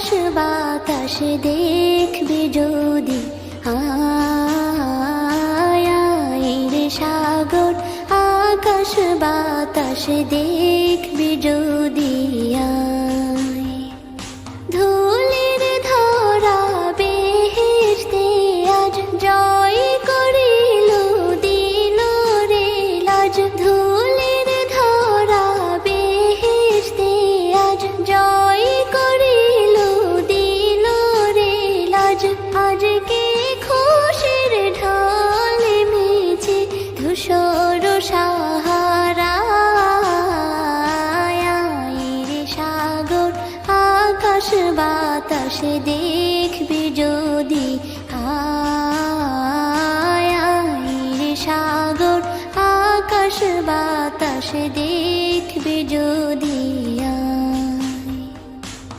আকাশ বাতাস দেখবি যদি, আয় রে সাগর আকাশ বাতাস দেখবি যদি, আয় ধুলির ধরা বেহেশতে আজ জয় করিল দিল রে লাজ, ধুলির ধরা বেহেশতে আজ জয় করিল দিল রে লাজ। আজকে খুশির ঢল মেছে ধূসর সাহারা, রে সাগর আকাশ বাতাস দেখবি যদি, আয় রে সাগর আকাশ বাতাস দেখবি যদি।